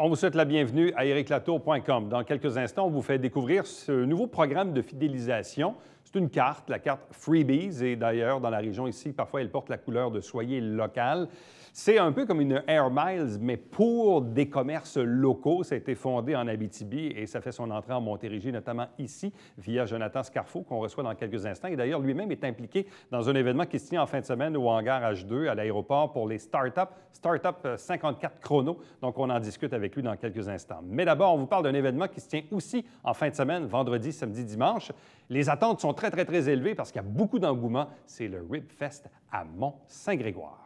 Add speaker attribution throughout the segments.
Speaker 1: On vous souhaite la bienvenue à ericlatour.com. Dans quelques instants, on vous fait découvrir ce nouveau programme de fidélisation. C'est une carte, la carte Freebies, et d'ailleurs, dans la région ici, parfois, elle porte la couleur de Soyez local. C'est un peu comme une Air Miles, mais pour des commerces locaux. Ça a été fondé en Abitibi et ça fait son entrée en Montérégie, notamment ici, via Jonathan Scarfo, qu'on reçoit dans quelques instants. Et d'ailleurs, lui-même est impliqué dans un événement qui se tient en fin de semaine au hangar H2 à l'aéroport pour les Startup 54 chrono. Donc, on en discute avec lui dans quelques instants. Mais d'abord, on vous parle d'un événement qui se tient aussi en fin de semaine, vendredi, samedi, dimanche. Les attentes sont très, très, très élevées parce qu'il y a beaucoup d'engouement. C'est le Rib Fest à Mont-Saint-Grégoire.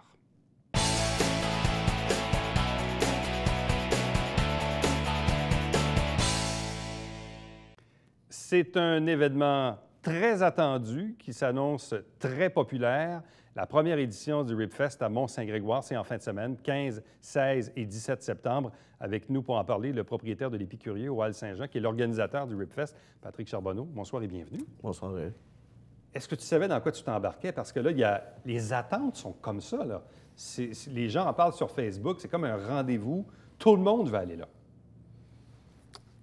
Speaker 1: C'est un événement très attendu qui s'annonce très populaire. La première édition du Rib Fest à Mont-Saint-Grégoire, c'est en fin de semaine, 15, 16 et 17 septembre. Avec nous pour en parler, le propriétaire de l'Épicurier au Hall-Saint-Jean, qui est l'organisateur du Rib Fest, Patrick Charbonneau. Bonsoir et bienvenue.
Speaker 2: Bonsoir, Eric.
Speaker 1: Est-ce que tu savais dans quoi tu t'embarquais? Parce que là, les attentes sont comme ça, là. Les gens en parlent sur Facebook, c'est comme un rendez-vous. Tout le monde va aller là.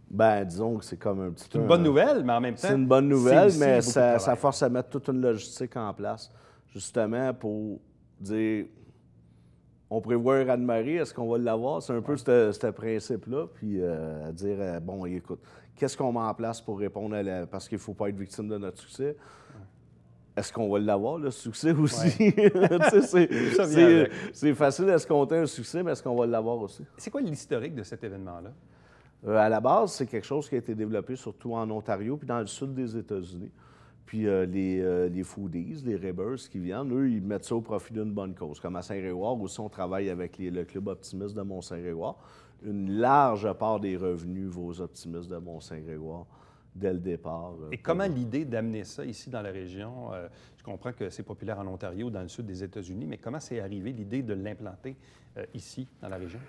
Speaker 2: Ben, disons que c'est comme un petit peu...
Speaker 1: C'est une bonne nouvelle, mais en même temps...
Speaker 2: C'est une bonne nouvelle, mais ça
Speaker 1: ça
Speaker 2: force à mettre toute une logistique en place, justement pour dire, on prévoit un raz-de-marée, est-ce qu'on va l'avoir? C'est un peu ce principe-là, puis à dire, bon, écoute, qu'est-ce qu'on met en place pour répondre à la... Parce qu'il ne faut pas être victime de notre succès. Est-ce qu'on va l'avoir, le succès aussi? C'est facile à se compter un succès, mais est-ce qu'on va l'avoir aussi?
Speaker 1: C'est quoi l'historique de cet événement-là?
Speaker 2: À la base, c'est quelque chose qui a été développé surtout en Ontario puis dans le sud des États-Unis. Puis les foodies, les ribbers qui viennent, eux, ils mettent ça au profit d'une bonne cause. Comme à Saint-Grégoire, aussi, on travaille avec le Club optimiste de Mont-Saint-Grégoire. Une large part des revenus va aux optimistes de Mont-Saint-Grégoire dès le départ.
Speaker 1: Et comment l'idée d'amener ça ici dans la région? Je comprends que c'est populaire en Ontario, dans le sud des États-Unis, mais comment c'est arrivé l'idée de l'implanter ici, dans la région?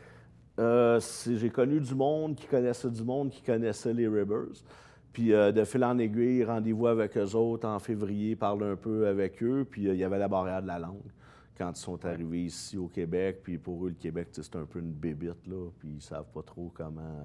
Speaker 2: J'ai connu du monde qui connaissait les Ribbers. Puis de fil en aiguille, rendez-vous avec eux autres en février, parle un peu avec eux. Puis il y avait la barrière de la langue quand ils sont arrivés ici au Québec. Puis pour eux, le Québec, c'est un peu une bébite, là. Puis ils ne savent pas trop comment...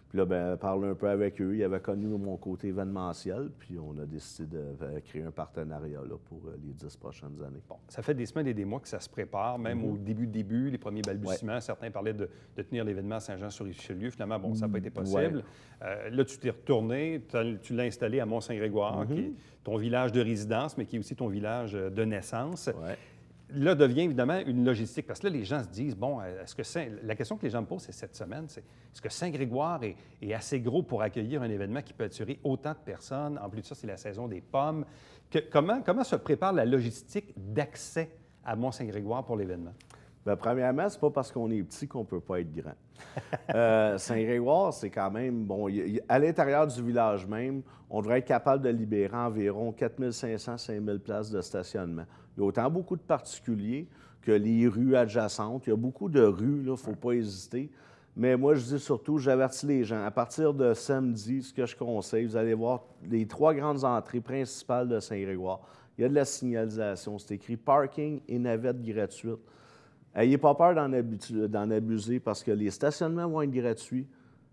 Speaker 2: Puis là, ben, parle un peu avec eux. Ils avaient connu mon côté événementiel, puis on a décidé de créer un partenariat là, pour les 10 prochaines années.
Speaker 1: Bon, ça fait des semaines et des mois que ça se prépare, même au début, les premiers balbutiements. Certains parlaient de tenir l'événement à Saint-Jean-sur-Richelieu. Finalement, bon, ça n'a pas été possible. Là, tu t'es retourné, tu l'as installé à Mont-Saint-Grégoire, qui est ton village de résidence, mais qui est aussi ton village de naissance. Là devient évidemment une logistique, parce que là, les gens se disent, bon, est-ce que la question que les gens me posent cette semaine, c'est est-ce que Saint-Grégoire est assez gros pour accueillir un événement qui peut attirer autant de personnes? En plus de ça, c'est la saison des pommes. Comment se prépare la logistique d'accès à Mont-Saint-Grégoire pour l'événement?
Speaker 2: Bien, premièrement, c'est pas parce qu'on est petit qu'on peut pas être grand. Saint-Grégoire, c'est quand même, bon, à l'intérieur du village même, on devrait être capable de libérer environ 4500-5000 places de stationnement. Il y a autant beaucoup de particuliers que les rues adjacentes. Il y a beaucoup de rues, il ne faut pas hésiter. Mais moi, je dis surtout, j'avertis les gens. À partir de samedi, ce que je conseille, vous allez voir les 3 grandes entrées principales de Saint-Grégoire. Il y a de la signalisation. C'est écrit « Parking et navette gratuite ». N'ayez pas peur d'en abuser parce que les stationnements vont être gratuits.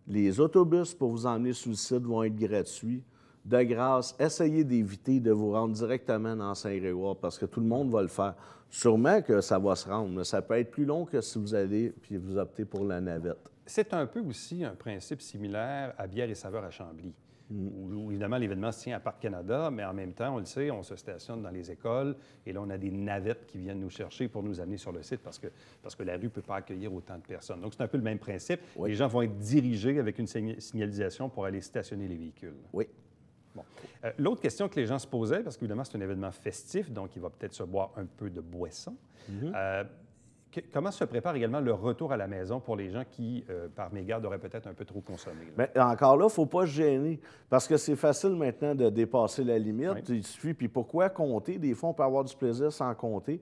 Speaker 2: Les autobus pour vous emmener sur le site vont être gratuits. De grâce, essayez d'éviter de vous rendre directement dans Saint-Grégoire parce que tout le monde va le faire. Sûrement que ça va se rendre, mais ça peut être plus long que si vous allez puis vous optez pour la navette.
Speaker 1: C'est un peu aussi un principe similaire à Bière et Saveurs à Chambly, où évidemment l'événement se tient à Parc Canada, mais en même temps, on le sait, on se stationne dans les écoles et là, on a des navettes qui viennent nous chercher pour nous amener sur le site parce que la rue ne peut pas accueillir autant de personnes. Donc, c'est un peu le même principe. Oui. Les gens vont être dirigés avec une signalisation pour aller stationner les véhicules.
Speaker 2: Oui.
Speaker 1: Bon. L'autre question que les gens se posaient, parce qu'évidemment, c'est un événement festif, donc il va peut-être se boire un peu de boisson. Comment se prépare également le retour à la maison pour les gens qui, par mégarde, auraient peut-être un peu trop consommé?
Speaker 2: Bien, encore là, il ne faut pas se gêner, parce que c'est facile maintenant de dépasser la limite. Oui. Il suffit, puis pourquoi compter? Des fois, on peut avoir du plaisir sans compter.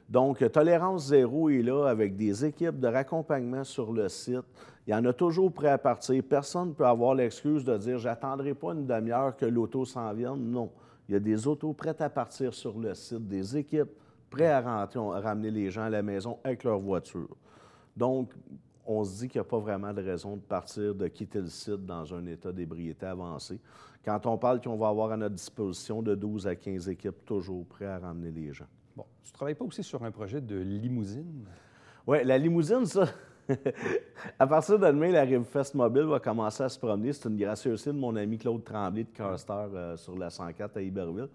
Speaker 2: Donc, Tolérance Zéro est là avec des équipes de raccompagnement sur le site. Il y en a toujours prêt à partir. Personne ne peut avoir l'excuse de dire « j'attendrai pas une demi-heure que l'auto s'en vienne ». Non. Il y a des autos prêtes à partir sur le site, des équipes prêtes à ramener les gens à la maison avec leur voiture. Donc, on se dit qu'il n'y a pas vraiment de raison de quitter le site dans un état d'ébriété avancé. Quand on parle qu'on va avoir à notre disposition de 12 à 15 équipes toujours prêts à ramener les gens.
Speaker 1: Bon, tu ne travailles pas aussi sur un projet de limousine?
Speaker 2: Oui, la limousine, ça, à partir de demain, la RibFest Mobile va commencer à se promener. C'est une gracieuseté de mon ami Claude Tremblay de Carstar sur la 104 à Iberville.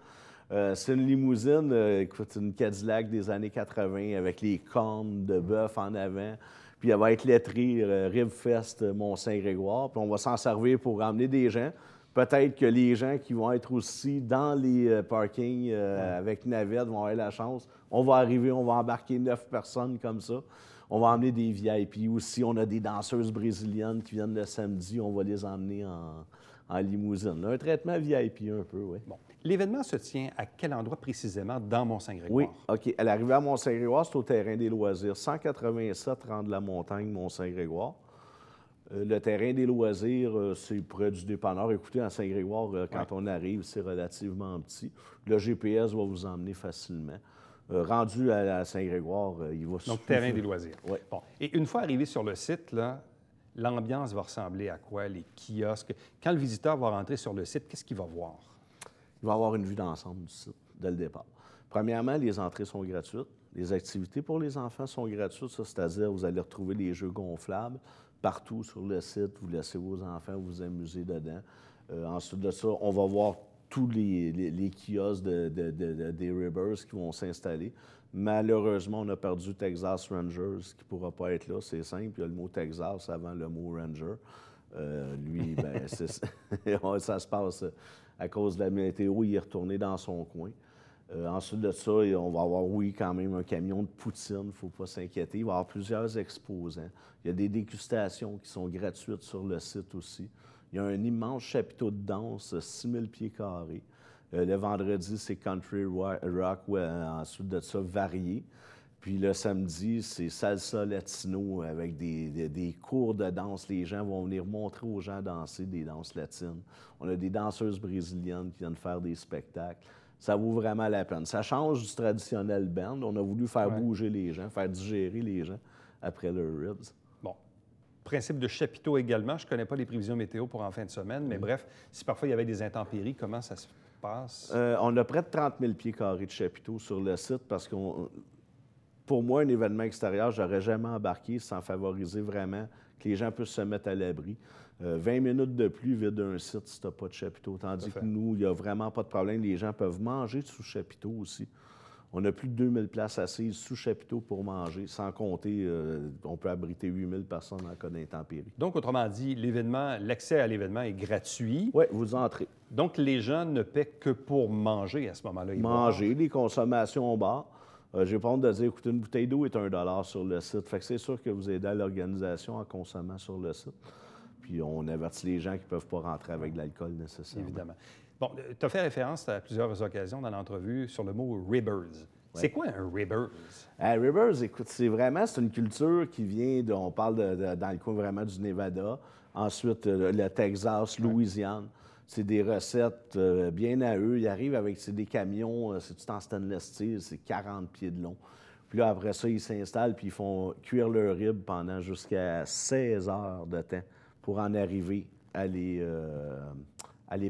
Speaker 2: C'est une limousine, écoute, une Cadillac des années 80 avec les cornes de bœuf en avant. Puis elle va être lettrée RibFest Mont-Saint-Grégoire. Puis on va s'en servir pour emmener des gens. Peut-être que les gens qui vont être aussi dans les parkings avec navette vont avoir la chance. On va arriver, on va embarquer 9 personnes comme ça. On va emmener des VIP aussi. On a des danseuses brésiliennes qui viennent le samedi. On va les emmener en limousine. Un traitement VIP un peu, oui.
Speaker 1: Bon. L'événement se tient à quel endroit précisément dans Mont-Saint-Grégoire?
Speaker 2: Oui, OK. À l'arrivée à Mont-Saint-Grégoire, c'est au terrain des loisirs. 187 rang de la montagne, Mont-Saint-Grégoire. Le terrain des loisirs, c'est près du dépanneur. Écoutez, à Saint-Grégoire, quand on arrive, c'est relativement petit. Le GPS va vous emmener facilement. Rendu à Saint-Grégoire, il va
Speaker 1: Donc, terrain des loisirs.
Speaker 2: Oui.
Speaker 1: Bon. Et une fois arrivé sur le site, là, l'ambiance va ressembler à quoi? Les kiosques? Quand le visiteur va rentrer sur le site, qu'est-ce qu'il va voir?
Speaker 2: Il va avoir une vue d'ensemble du site dès le départ. Premièrement, les entrées sont gratuites. Les activités pour les enfants sont gratuites, ça, c'est-à-dire vous allez retrouver les jeux gonflables partout sur le site. Vous laissez vos enfants vous amuser dedans. Ensuite de ça, on va voir tous les kiosques des Ribbers qui vont s'installer. Malheureusement, on a perdu Texas Rangers qui ne pourra pas être là. C'est simple, il y a le mot Texas avant le mot Ranger. Lui, bien, ça se passe à cause de la météo. Il est retourné dans son coin. Ensuite de ça, on va avoir, oui, quand même un camion de poutine. Il ne faut pas s'inquiéter. Il va y avoir plusieurs exposants. Il y a des dégustations qui sont gratuites sur le site aussi. Il y a un immense chapiteau de danse, 6000 pieds carrés. Le vendredi, c'est country rock, ensuite de ça, varié. Puis le samedi, c'est salsa latino avec des cours de danse. Les gens vont venir montrer aux gens danser des danses latines. On a des danseuses brésiliennes qui viennent faire des spectacles. Ça vaut vraiment la peine. Ça change du traditionnel band. On a voulu faire bouger les gens, faire digérer les gens après le ribs.
Speaker 1: Bon. Principe de chapiteau également. Je ne connais pas les prévisions météo pour en fin de semaine, mais bref, si parfois il y avait des intempéries, comment ça se passe?
Speaker 2: On a près de 30 000 pieds carrés de chapiteaux sur le site parce que pour moi, un événement extérieur, je n'aurais jamais embarqué sans favoriser vraiment que les gens puissent se mettre à l'abri. 20 minutes de pluie vide un site si tu n'as pas de chapiteau. Tandis que nous, il n'y a vraiment pas de problème. Les gens peuvent manger sous chapiteau aussi. On a plus de 2000 places assises sous chapiteau pour manger, sans compter, on peut abriter 8000 personnes en cas d'intempérie.
Speaker 1: Donc, autrement dit, l'accès à l'événement est gratuit.
Speaker 2: Oui, vous entrez.
Speaker 1: Donc, les gens ne paient que pour manger à ce moment-là.
Speaker 2: Manger, les consommations au bar. J'ai pas honte de dire, écoutez, une bouteille d'eau est $1 sur le site. Fait que c'est sûr que vous aidez à l'organisation en consommant sur le site. Puis on avertit les gens qui ne peuvent pas rentrer avec de l'alcool nécessairement.
Speaker 1: Évidemment. Bon, tu as fait référence à plusieurs occasions dans l'entrevue sur le mot « ribbers ». C'est quoi un ribbers?
Speaker 2: Ribbers, écoute, c'est une culture qui vient on parle dans le coin vraiment du Nevada. Ensuite, le Texas, Louisiane. C'est des recettes bien à eux. Ils arrivent avec des camions, c'est tout en stainless steel, c'est 40 pieds de long. Puis là, après ça, ils s'installent puis ils font cuire leur rib pendant jusqu'à 16 heures de temps pour en arriver à les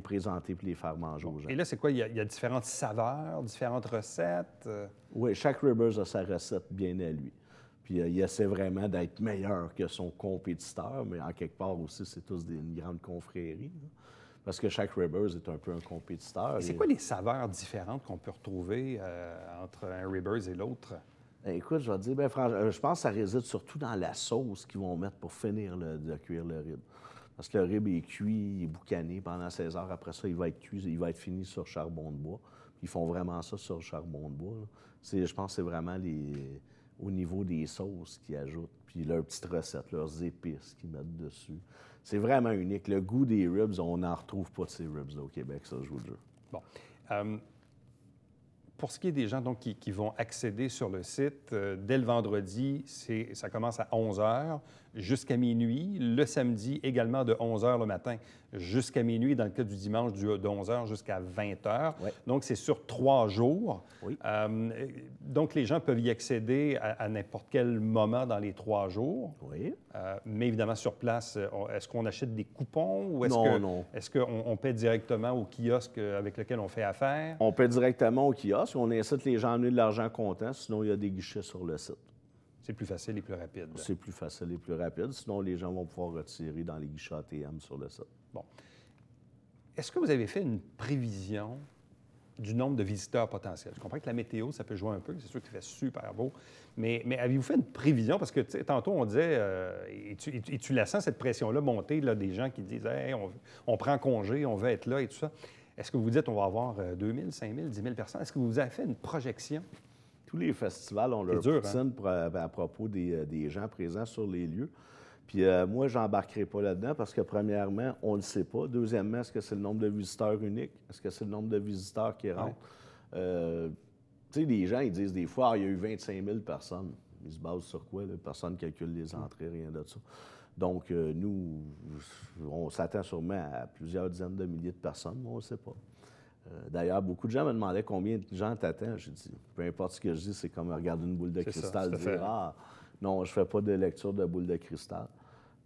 Speaker 2: présenter puis les faire manger aux gens.
Speaker 1: Et là, c'est quoi? Il y a différentes saveurs, différentes recettes?
Speaker 2: Oui, chaque Ribbers a sa recette bien à lui. Puis il essaie vraiment d'être meilleur que son compétiteur, mais en quelque part aussi, c'est tous une grande confrérie. Là. Parce que chaque Ribbers est un peu un compétiteur.
Speaker 1: Et c'est quoi les saveurs différentes qu'on peut retrouver entre un Ribbers et l'autre?
Speaker 2: Écoute, je vais te dire, je pense que ça réside surtout dans la sauce qu'ils vont mettre pour finir de cuire le rib. Parce que le rib est cuit, il est boucané pendant 16 heures. Après ça, il va être cuit, il va être fini sur charbon de bois. Puis ils font vraiment ça sur charbon de bois. Je pense que c'est vraiment au niveau des sauces qu'ils ajoutent. Puis leurs petites recettes, leurs épices qu'ils mettent dessus. C'est vraiment unique. Le goût des ribs, on n'en retrouve pas de ces ribs-là au Québec, ça, je vous le jure.
Speaker 1: Bon. Pour ce qui est des gens donc, qui vont accéder sur le site, dès le vendredi, ça commence à 11 h jusqu'à minuit. Le samedi, également de 11 h le matin jusqu'à minuit. Dans le cas du dimanche, de 11 h jusqu'à 20 h.
Speaker 2: Ouais.
Speaker 1: Donc, c'est sur 3 jours.
Speaker 2: Oui.
Speaker 1: Donc, les gens peuvent y accéder à n'importe quel moment dans les 3 jours.
Speaker 2: Oui.
Speaker 1: Mais évidemment, sur place, est-ce qu'on achète des coupons ou
Speaker 2: Non.
Speaker 1: est-ce qu'on paie directement au kiosque avec lequel on fait affaire?
Speaker 2: On paie directement au kiosque. On incite les gens à amener de l'argent comptant. Sinon, il y a des guichets sur le site.
Speaker 1: C'est plus facile et plus rapide.
Speaker 2: C'est plus facile et plus rapide. Sinon, les gens vont pouvoir retirer dans les guichets ATM sur le site.
Speaker 1: Bon. Est-ce que vous avez fait une prévision du nombre de visiteurs potentiels? Je comprends que la météo, ça peut jouer un peu. C'est sûr qu'il fait super beau. Mais avez-vous fait une prévision? Parce que tantôt, on disait, et tu la sens, cette pression-là monter, là, des gens qui disent hey, on prend congé, on veut être là et tout ça. Est-ce que vous dites on va avoir 2 000, 5 000, 10 000 personnes? Est-ce que vous avez fait une projection?
Speaker 2: Tous les festivals ont leur poutine à propos des gens présents sur les lieux. Puis moi, je n'embarquerai pas là-dedans parce que, premièrement, on ne le sait pas. Deuxièmement, est-ce que c'est le nombre de visiteurs uniques? Est-ce que c'est le nombre de visiteurs qui rentrent? Tu sais, les gens, ils disent des fois, il y a eu 25 000 personnes. Ils se basent sur quoi? Là? Personne ne calcule les entrées, rien de ça. Donc, nous, on s'attend sûrement à plusieurs dizaines de milliers de personnes, mais on ne sait pas. D'ailleurs, beaucoup de gens me demandaient combien de gens t'attendent. J'ai dit, peu importe ce que je dis, c'est comme regarder une boule de cristal, dire « Ah, non, je ne fais pas de lecture de boule de cristal ».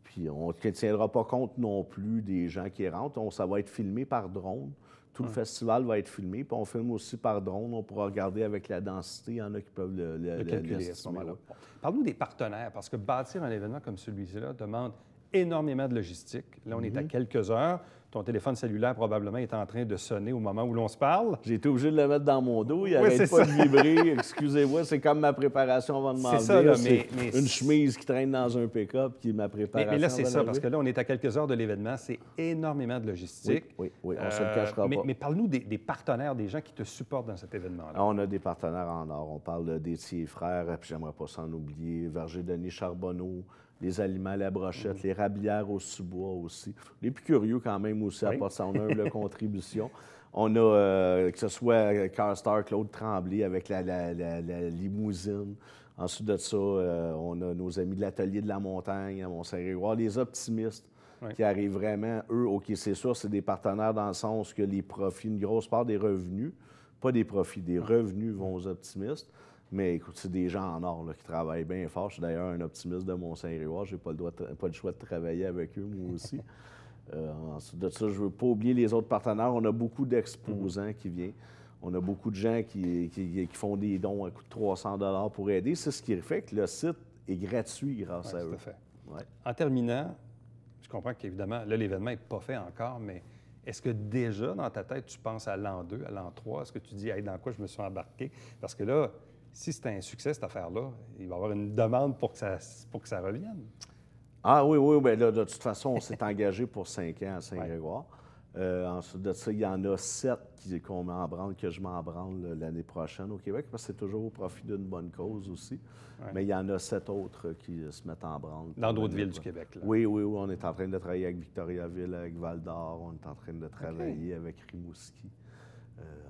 Speaker 2: Puis on ne tiendra pas compte non plus des gens qui rentrent. Ça va être filmé par drone. Tout le festival va être filmé. Puis on filme aussi par drone. On pourra regarder avec la densité. Il y en a qui peuvent le
Speaker 1: calculer à ce moment-là. Parle-nous des partenaires, parce que bâtir un événement comme celui-là demande énormément de logistique. Là, on est à quelques heures. Ton téléphone cellulaire, probablement, est en train de sonner au moment où l'on se parle.
Speaker 2: J'ai été obligé de le mettre dans mon dos. Il n'arrête pas de vibrer. Excusez-moi, c'est comme ma préparation avant de m'enlever. C'est ça, là, mais une chemise qui traîne dans un pick-up qui est ma préparation.
Speaker 1: Mais là, c'est ça, parce que là, on est à quelques heures de l'événement. C'est énormément de logistique.
Speaker 2: Oui, on ne se le cachera pas.
Speaker 1: Mais parle-nous des partenaires, des gens qui te supportent dans cet événement-là.
Speaker 2: On a des partenaires en or. On parle des Thiers Frères, puis j'aimerais pas s'en oublier, Verger-Denis Charbonneau, les Aliments à la Brochette, les Rablières au Sous-Bois aussi. Les plus curieux quand même aussi apportent son humble contribution. On a, que ce soit Carstar Claude Tremblay avec la limousine. Ensuite de ça, on a nos amis de l'Atelier de la Montagne à Mont-Saint-Grégoire, les optimistes qui arrivent vraiment. Eux, OK, c'est sûr, c'est des partenaires dans le sens que les profits, une grosse part des revenus, pas des profits, des revenus vont aux optimistes. Mais écoute, c'est des gens en or là, qui travaillent bien fort. Je suis d'ailleurs un optimiste de Mont-Saint-Grégoire. Je n'ai pas le choix de travailler avec eux, moi aussi. Ensuite de ça, je ne veux pas oublier les autres partenaires. On a beaucoup d'exposants qui viennent. On a beaucoup de gens qui font des dons à coût de 300 $ pour aider. C'est ce qui fait que le site est gratuit grâce à eux.
Speaker 1: Tout à fait. Ouais. En terminant, je comprends qu'évidemment, là, l'événement n'est pas fait encore, mais est-ce que déjà, dans ta tête, tu penses à l'an 2, à l'an 3? Est-ce que tu dis, hey, dans quoi je me suis embarqué? Parce que là, si c'est un succès, cette affaire-là, il va y avoir une demande pour que ça revienne.
Speaker 2: Ah oui, bien là, de toute façon, on s'est engagé pour 5 ans à Saint-Grégoire. Ensuite de ça, il y en a 7 qu'on m'embranle, que je m'embranle l'année prochaine au Québec, parce que c'est toujours au profit d'une bonne cause aussi. Ouais. Mais il y en a 7 autres qui se mettent en branle.
Speaker 1: Dans d'autres villes du Québec, là.
Speaker 2: Oui, on est en train de travailler avec Victoriaville, avec Val-d'Or, on est en train de travailler avec Rimouski.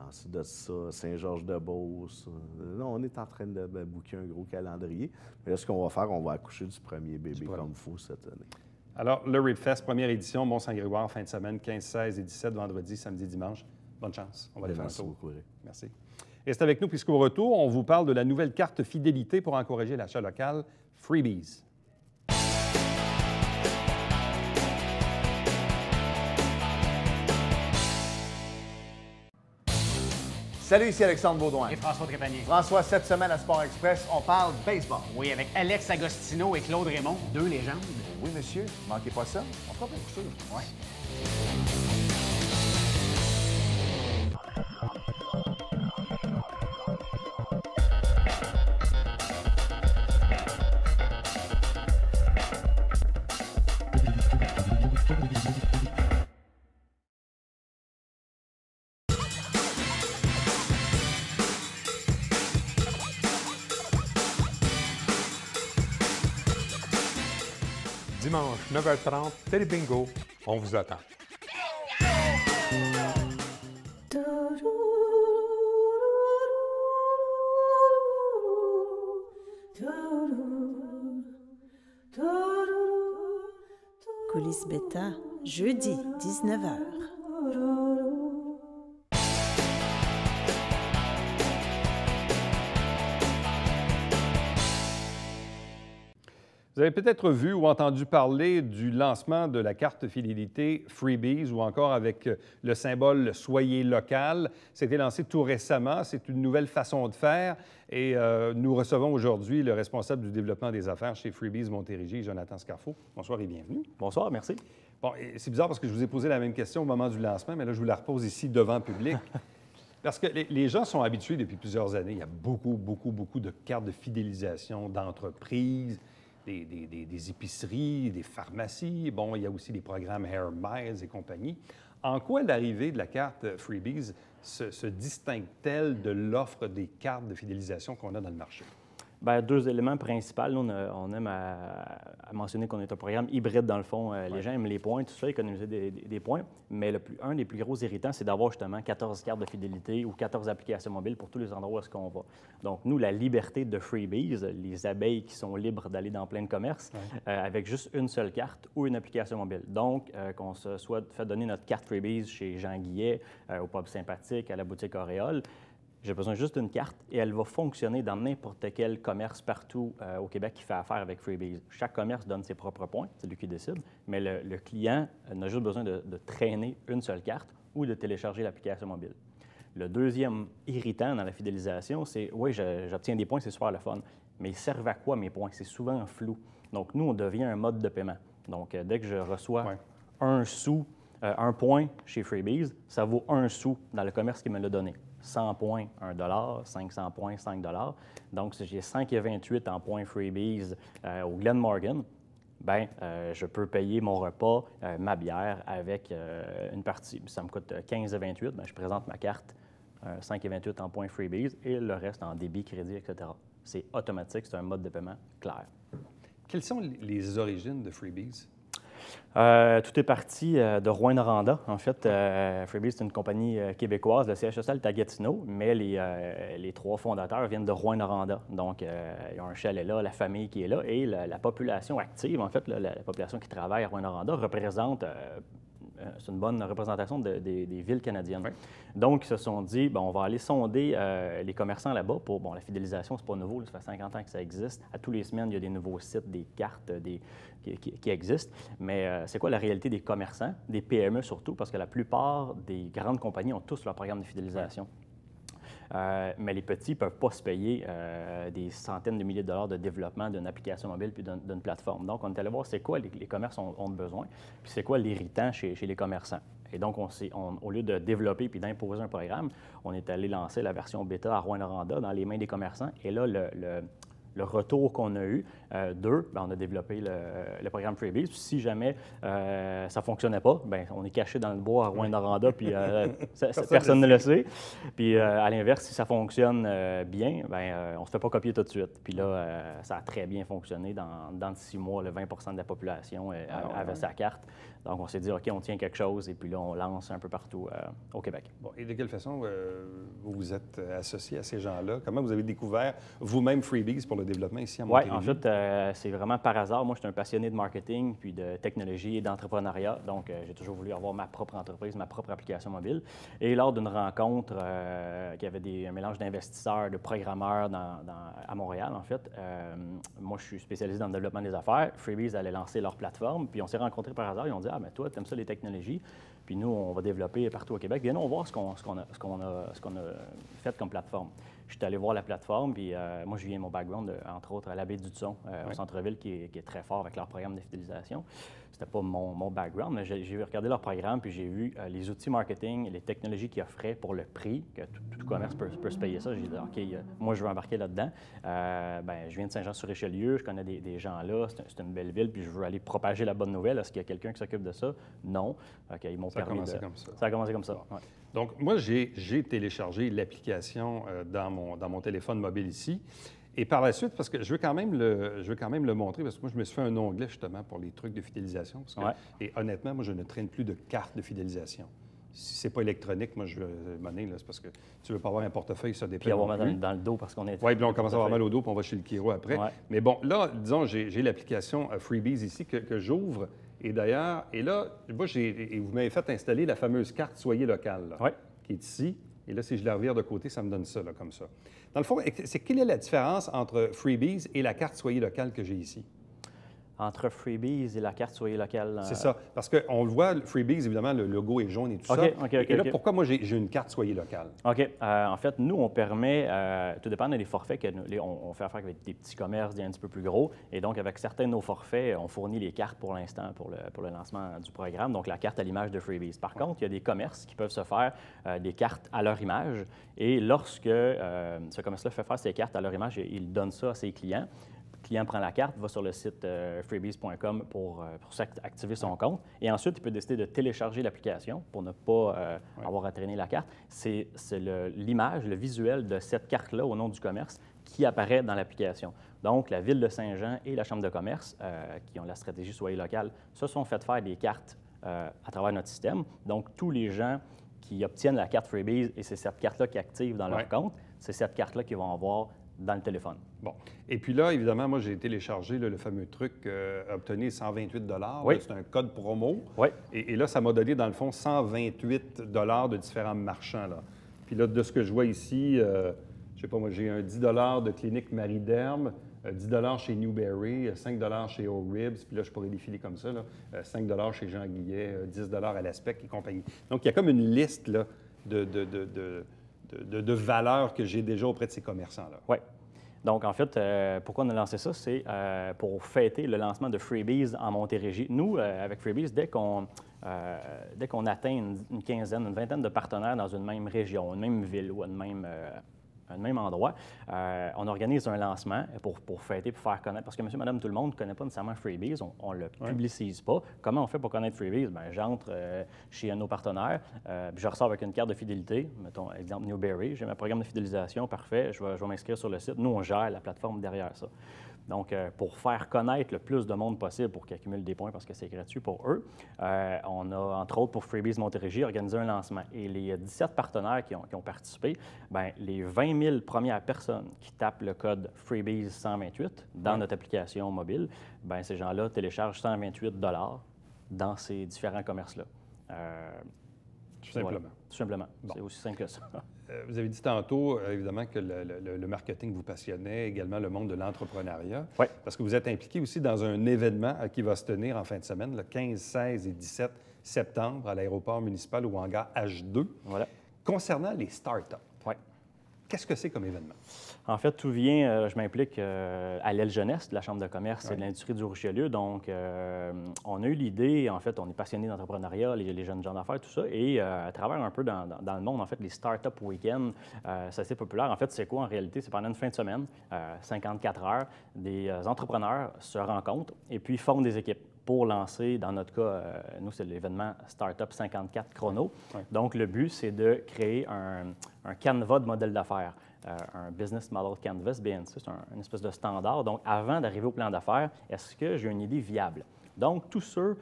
Speaker 2: Ensuite de ça, Saint-Georges-de-Beauce. Là, on est en train de booker un gros calendrier. Mais là, ce qu'on va faire, on va accoucher du premier bébé comme il faut cette année.
Speaker 1: Alors, le Ribfest, première édition, Mont-Saint-Grégoire, fin de semaine, 15, 16 et 17, vendredi, samedi, dimanche. Bonne chance. On va aller faire un tour.
Speaker 2: Beaucoup, Eric.
Speaker 1: Merci. Restez avec nous, puisqu'au retour, on vous parle de la nouvelle carte fidélité pour encourager l'achat local, Freebies.
Speaker 3: Salut, ici Alexandre Baudouin.
Speaker 4: Et François Trépanier.
Speaker 3: François, cette semaine à Sport Express, on parle baseball.
Speaker 4: Oui, avec Alex Agostino et Claude Raymond, 2 légendes.
Speaker 3: Oui, monsieur, manquez pas ça. On fera pas coup sûr.
Speaker 4: Oui.
Speaker 5: Dimanche, 9h30, Télé Bingo, on vous attend.
Speaker 6: Coulisses Bêta, jeudi, 19h.
Speaker 1: Vous avez peut-être vu ou entendu parler du lancement de la carte fidélité Freebies ou encore avec le symbole Soyez local. C'était lancé tout récemment. C'est une nouvelle façon de faire et nous recevons aujourd'hui le responsable du développement des affaires chez Freebies Montérégie, Jonathan Scarfo. Bonsoir et bienvenue.
Speaker 7: Bonsoir, merci.
Speaker 1: Bon, c'est bizarre parce que je vous ai posé la même question au moment du lancement, mais là, je vous la repose ici devant le public. Parce que les gens sont habitués depuis plusieurs années. Il y a beaucoup de cartes de fidélisation d'entreprises, des épiceries, des pharmacies. Bon, il y a aussi des programmes Air Miles et compagnie. En quoi l'arrivée de la carte Freebies se distingue-t-elle de l'offre des cartes de fidélisation qu'on a dans le marché?
Speaker 7: Bien, deux éléments principaux. Nous, on aime à mentionner qu'on est un programme hybride, dans le fond. Les gens aiment les points, tout ça, économiser des points. Mais un des plus gros irritants, c'est d'avoir justement 14 cartes de fidélité ou 14 applications mobiles pour tous les endroits où est-ce qu'on va. Donc, nous, la liberté de Freebies, les abeilles qui sont libres d'aller dans plein de commerces, avec juste une seule carte ou une application mobile. Donc, qu'on se soit fait donner notre carte Freebies chez Jean Guillet, au Pub Sympathique, à la boutique Auréole, j'ai besoin juste d'une carte et elle va fonctionner dans n'importe quel commerce partout au Québec qui fait affaire avec Freebies. Chaque commerce donne ses propres points, c'est lui qui décide, mais le client n'a juste besoin de traîner une seule carte ou de télécharger l'application mobile. Le deuxième irritant dans la fidélisation, c'est « oui, j'obtiens des points, c'est super le fun, mais ils servent à quoi mes points? » C'est souvent flou. Donc, nous, on devient un mode de paiement. Donc, dès que je reçois un point chez Freebies, ça vaut 1 sou dans le commerce qui me l'a donné. 100 points, 1 $, 500 points, 5 $. Donc, si j'ai 5,28 en points Freebies au Glenmorgan, bien, je peux payer mon repas, ma bière avec une partie. Ça me coûte 15,28. Bien, je présente ma carte 5,28 en points Freebies et le reste en débit, crédit, etc. C'est automatique, c'est un mode de paiement clair.
Speaker 1: Quelles sont les origines de Freebies?
Speaker 7: Tout est parti de Rouyn-Noranda. En fait, Freebies, c'est une compagnie québécoise. Le siège social est à Gatineau, mais les trois fondateurs viennent de Rouyn-Noranda. Donc, il y a un chalet là, la famille qui est là, et la population active, en fait, la population qui travaille à Rouyn-Noranda représente... c'est une bonne représentation des villes canadiennes. Oui. Donc, ils se sont dit, bon, on va aller sonder les commerçants là-bas pour, bon, la fidélisation, c'est pas nouveau, là, ça fait 50 ans que ça existe. À tous les semaines, il y a des nouveaux sites, des cartes qui existent. Mais c'est quoi la réalité des commerçants, des PME surtout, parce que la plupart des grandes compagnies ont tous leur programme de fidélisation. Mais les petits ne peuvent pas se payer des centaines de milliers de dollars de développement d'une application mobile puis d'une plateforme. Donc, on est allé voir c'est quoi les commerces ont besoin, puis c'est quoi l'irritant chez les commerçants. Et donc, au lieu de développer puis d'imposer un programme, on est allé lancer la version bêta à Rouyn-Noranda dans les mains des commerçants. Et là, le retour qu'on a eu d'eux, on a développé le programme Freebies. Si jamais ça ne fonctionnait pas, bien, on est caché dans le bois à Rouyn-Noranda, puis personne ne le sait. Puis à l'inverse, si ça fonctionne bien, bien, on ne se fait pas copier tout de suite. Puis là, ça a très bien fonctionné. Dans 6 mois, le 20 % de la population avait sa carte. Donc, on s'est dit, OK, on tient quelque chose, et puis là, on lance un peu partout au Québec.
Speaker 1: Bon, et de quelle façon vous vous êtes associé à ces gens-là? Comment vous avez découvert vous-même Freebies pour le développement ici à Montérégie?
Speaker 7: Oui, en fait, c'est vraiment par hasard. Moi, je suis un passionné de marketing, puis de technologie et d'entrepreneuriat. Donc, j'ai toujours voulu avoir ma propre entreprise, ma propre application mobile. Et lors d'une rencontre qui avait un mélange d'investisseurs, de programmeurs à Montréal, en fait, moi, je suis spécialisé dans le développement des affaires. Freebies allait lancer leur plateforme, puis on s'est rencontrés par hasard. Ils ont dit « Ah, mais toi, tu aimes ça les technologies, puis nous, on va développer partout au Québec. Viens, on va voir ce qu'on a fait comme plateforme. » Je suis allé voir la plateforme, puis moi, je viens de mon background, entre autres, à la Baie-du-Son, au centre-ville, qui est très fort avec leur programme de fidélisation. C'était pas mon background, mais j'ai regardé leur programme, puis j'ai vu les outils marketing et les technologies qu'ils offraient pour le prix, que tout commerce peut se payer ça. J'ai dit, OK, moi, je veux embarquer là-dedans. Bien, je viens de Saint-Jean-sur-Richelieu, je connais des gens là, c'est une belle ville, puis je veux aller propager la bonne nouvelle. Est-ce qu'il y a quelqu'un qui s'occupe de ça? Non. OK, ils m'ont permis de... Ça a commencé comme ça. Ça a commencé comme ça, ouais.
Speaker 1: Donc, moi, j'ai téléchargé l'application dans mon téléphone mobile ici. Et par la suite, parce que je veux quand même le montrer, parce que moi, je me suis fait un onglet justement pour les trucs de fidélisation. Parce que, et honnêtement, moi, je ne traîne plus de carte de fidélisation. Si c'est pas électronique, moi, je veux monnaie, là, c'est parce que tu veux pas avoir un portefeuille, ça dépend.
Speaker 7: Puis avoir mal dans le dos parce qu'on est...
Speaker 1: Oui, puis là, on commence à avoir mal au dos, puis on va chez le chiro après.
Speaker 7: Ouais.
Speaker 1: Mais bon, là, disons, j'ai l'application Freebies ici que j'ouvre. Et d'ailleurs, et là, moi, et vous m'avez fait installer la fameuse carte Soyez local, là,
Speaker 7: Ouais.
Speaker 1: qui est ici. Et là, si je la revire de côté, ça me donne ça, là, comme ça. Dans le fond, quelle est la différence entre Freebies et la carte Soyez local que j'ai ici?
Speaker 7: Entre Freebies et la carte Soyez local.
Speaker 1: C'est ça. Parce qu'on le voit, le Freebies, évidemment, le logo est jaune et tout ça. Et là, pourquoi moi, j'ai une carte Soyez local?
Speaker 7: OK. En fait, nous, on permet, tout dépend des forfaits, on fait affaire avec des petits commerces, des un petit peu plus gros. Et donc, avec certains de nos forfaits, on fournit les cartes pour l'instant pour le lancement du programme. Donc, la carte à l'image de Freebies. Par contre, il y a des commerces qui peuvent se faire des cartes à leur image. Et lorsque ce commerce-là fait faire ces cartes à leur image, il donne ça à ses clients. Le client prend la carte, va sur le site freebies.com pour activer son compte. Et ensuite, il peut décider de télécharger l'application pour ne pas avoir à traîner la carte. C'est l'image, le visuel de cette carte-là au nom du commerce qui apparaît dans l'application. Donc, la Ville de Saint-Jean et la Chambre de commerce, qui ont la stratégie Soyez local, se sont fait faire des cartes à travers notre système. Donc, tous les gens qui obtiennent la carte Freebies, et c'est cette carte-là qui active dans leur compte, c'est cette carte-là qu'ils vont avoir dans le téléphone.
Speaker 1: Bon. Et puis là, évidemment, moi, j'ai téléchargé le fameux truc obtenir 128
Speaker 7: Oui.
Speaker 1: C'est un code promo.
Speaker 7: Oui.
Speaker 1: Et là, ça m'a donné, dans le fond, 128 de différents marchands. Là. Puis là, de ce que je vois ici, je sais pas, moi, j'ai un 10 de Clinique Marie-Derme, 10 chez Newberry, 5 chez O'Ribs, puis là, je pourrais défiler comme ça, là, 5 chez Jean Guillet, 10 à l'Aspect et compagnie. Donc, il y a comme une liste là, de valeurs que j'ai déjà auprès de ces commerçants-là.
Speaker 7: Oui. Donc, en fait, pourquoi on a lancé ça? C'est pour fêter le lancement de Freebies en Montérégie. Nous, avec Freebies, dès qu'on atteint une quinzaine, une vingtaine de partenaires dans une même région, une même ville ou un même endroit, on organise un lancement pour fêter, pour faire connaître. Parce que monsieur, madame, tout le monde ne connaît pas nécessairement Freebies, on ne le publicise pas. Comment on fait pour connaître Freebies? Bien, j'entre chez un de nos partenaires, puis je ressors avec une carte de fidélité. Mettons, exemple, Newberry, j'ai mon programme de fidélisation, parfait, je vais m'inscrire sur le site. Nous, on gère la plateforme derrière ça. Donc, pour faire connaître le plus de monde possible pour qu'ils accumulent des points parce que c'est gratuit pour eux, on a, entre autres, pour Freebies Montérégie, organisé un lancement. Et les 17 partenaires qui ont participé, bien, les 20 000 premières personnes qui tapent le code Freebies 128 dans notre application mobile, bien, ces gens-là téléchargent 128 dans ces différents commerces-là.
Speaker 1: Tout simplement.
Speaker 7: Voilà, tout simplement.
Speaker 1: Bon.
Speaker 7: C'est aussi simple que ça.
Speaker 1: Vous avez dit tantôt, évidemment, que le marketing vous passionnait, également le monde de l'entrepreneuriat.
Speaker 7: Oui.
Speaker 1: Parce que vous êtes impliqué aussi dans un événement qui va se tenir en fin de semaine, le 15, 16 et 17 septembre, à l'aéroport municipal au hangar H2.
Speaker 7: Voilà.
Speaker 1: Concernant les startups,
Speaker 7: Oui.
Speaker 1: qu'est-ce que c'est comme événement?
Speaker 7: En fait, tout vient, je m'implique à l'aile jeunesse de la Chambre de commerce et de l'industrie du Richelieu. Donc, on a eu l'idée, en fait, on est passionné d'entrepreneuriat, les jeunes gens d'affaires, tout ça. Et à travers un peu dans le monde, en fait, les Startup Weekends, c'est assez populaire. En fait, c'est quoi en réalité? C'est pendant une fin de semaine, 54 heures, des entrepreneurs se rencontrent et puis forment des équipes pour lancer, dans notre cas, nous, c'est l'événement Startup 54 Chrono. Ouais. Donc, le but, c'est de créer un canevas de modèle d'affaires. Un Business Model Canvas, BNC, c'est une espèce de standard. Donc, avant d'arriver au plan d'affaires, est-ce que j'ai une idée viable? Donc, tous ceux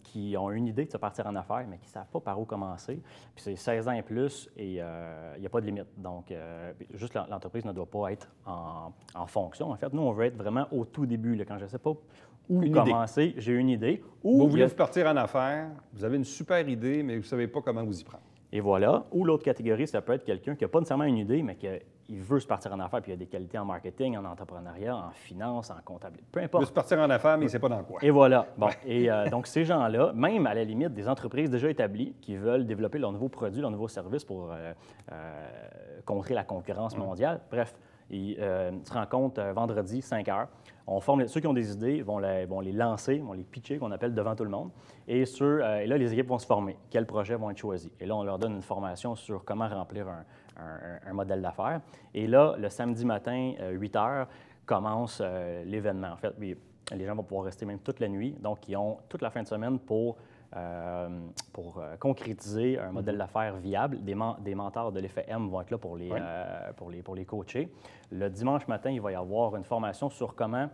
Speaker 7: qui ont une idée de se partir en affaires, mais qui ne savent pas par où commencer, puis c'est 16 ans et plus, et il n'y a pas de limite. Donc, juste l'entreprise ne doit pas être en fonction. En fait, nous, on veut être vraiment au tout début, là, quand je ne sais pas où commencer, j'ai une idée.
Speaker 1: Vous voulez vous partir en affaires, vous avez une super idée, mais vous ne savez pas comment vous y prendre.
Speaker 7: Et voilà. Ou l'autre catégorie, ça peut être quelqu'un qui n'a pas nécessairement une idée, mais qui veut se partir en affaires, puis il a des qualités en marketing, en entrepreneuriat, en finance, en comptabilité, peu importe.
Speaker 1: Il veut se partir en affaires, mais il ne sait pas dans quoi.
Speaker 7: Et voilà. Bon. Et donc, ces gens-là, même à la limite des entreprises déjà établies qui veulent développer leurs nouveaux produits, leurs nouveaux services pour contrer la concurrence mondiale, bref, ils se rencontrent vendredi, 5 heures. On forme ceux qui ont des idées, vont les lancer, vont les pitcher, qu'on appelle devant tout le monde. Et là, les équipes vont se former. Quels projets vont être choisis? Et là, on leur donne une formation sur comment remplir un modèle d'affaires. Et là, le samedi matin, 8 heures, commence l'événement. En fait, les gens vont pouvoir rester même toute la nuit. Donc, ils ont toute la fin de semaine pour concrétiser un modèle d'affaires viable. Des mentors de l'effet M vont être là pour les coacher. Le dimanche matin, il va y avoir une formation sur comment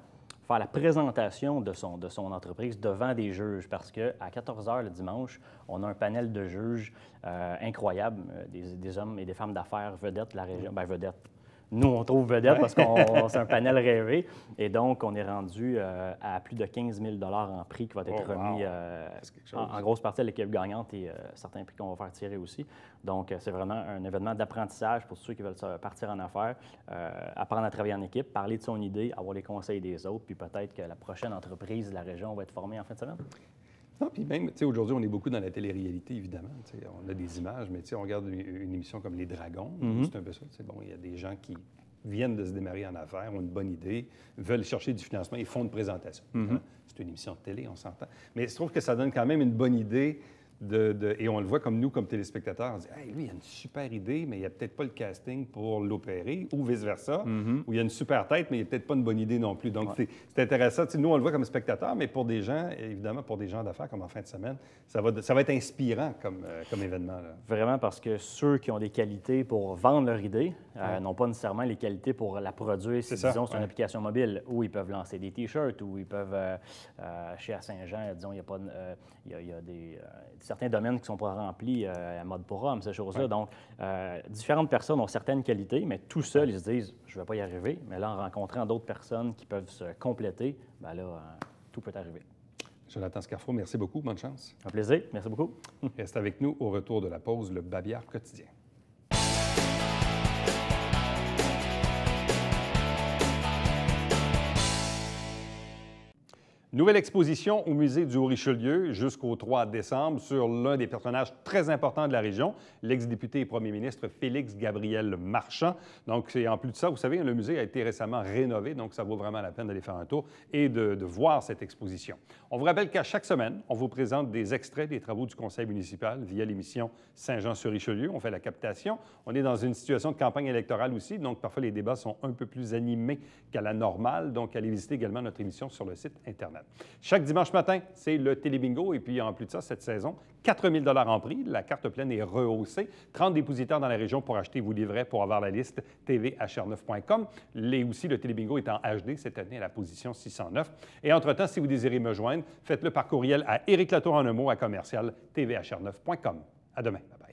Speaker 7: faire la présentation de son entreprise devant des juges parce qu'à 14 h le dimanche, on a un panel de juges incroyable, des hommes et des femmes d'affaires vedettes de la région. Bien, vedettes. Nous, on trouve vedette parce que c'est un panel rêvé. Et donc, on est rendu à plus de 15 000 en prix qui va être remis en grosse partie à l'équipe gagnante et certains prix qu'on va faire tirer aussi. Donc, c'est vraiment un événement d'apprentissage pour ceux qui veulent partir en affaires, apprendre à travailler en équipe, parler de son idée, avoir les conseils des autres, puis peut-être que la prochaine entreprise de la région va être formée en fin de semaine.
Speaker 1: Non, puis même, tu sais, aujourd'hui, on est beaucoup dans la télé-réalité, évidemment. Tu sais, on a des images, mais tu sais, on regarde une émission comme Les Dragons, c'est un peu ça. C'est bon, il y a des gens qui viennent de se démarrer en affaires, ont une bonne idée, veulent chercher du financement, ils font une présentation. C'est une émission de télé, on s'entend. Mais je trouve que ça donne quand même une bonne idée et on le voit comme nous, comme téléspectateurs, on dit « Hey, lui, il a une super idée, mais il n'a peut-être pas le casting pour l'opérer, ou vice-versa. Ou il a une super tête, mais il n'a peut-être pas une bonne idée non plus. » Donc, c'est intéressant. Tu sais, nous, on le voit comme spectateurs, mais pour des gens, évidemment, pour des gens d'affaires, comme en fin de semaine, ça va être inspirant comme événement. Là.
Speaker 7: Vraiment, parce que ceux qui ont des qualités pour vendre leur idée n'ont pas nécessairement les qualités pour la produire. Si, disons, c'est une application mobile où ils peuvent lancer des T-shirts, où ils peuvent, chez à Saint-Jean, disons, il y a certains domaines qui ne sont pas remplis à mode pour homme, ces choses-là. Donc, différentes personnes ont certaines qualités, mais tout seuls, ils se disent « je ne vais pas y arriver ». Mais là, en rencontrant d'autres personnes qui peuvent se compléter, bien là, tout peut arriver.
Speaker 1: Jonathan Scarfo, merci beaucoup. Bonne chance.
Speaker 7: Un plaisir. Merci beaucoup.
Speaker 1: Reste avec nous au retour de la pause, le Babillard quotidien. Nouvelle exposition au Musée du Haut-Richelieu jusqu'au 3 décembre sur l'un des personnages très importants de la région, l'ex-député et premier ministre Félix-Gabriel Marchand. Donc, en plus de ça, vous savez, le musée a été récemment rénové, donc ça vaut vraiment la peine d'aller faire un tour et de voir cette exposition. On vous rappelle qu'à chaque semaine, on vous présente des extraits des travaux du conseil municipal via l'émission Saint-Jean-sur-Richelieu. On fait la captation. On est dans une situation de campagne électorale aussi, donc parfois les débats sont un peu plus animés qu'à la normale. Donc, allez visiter également notre émission sur le site Internet. Chaque dimanche matin, c'est le Télébingo. Et puis, en plus de ça, cette saison, 4 000 $ en prix. La carte pleine est rehaussée. 30 dépositaires dans la région pour acheter vos livrets pour avoir la liste tvhr9.com. Aussi, le Télébingo est en HD cette année à la position 609. Et entre-temps, si vous désirez me joindre, faites-le par courriel à Éric Latour en un mot à commercial tvhr9.com. À demain. Bye bye.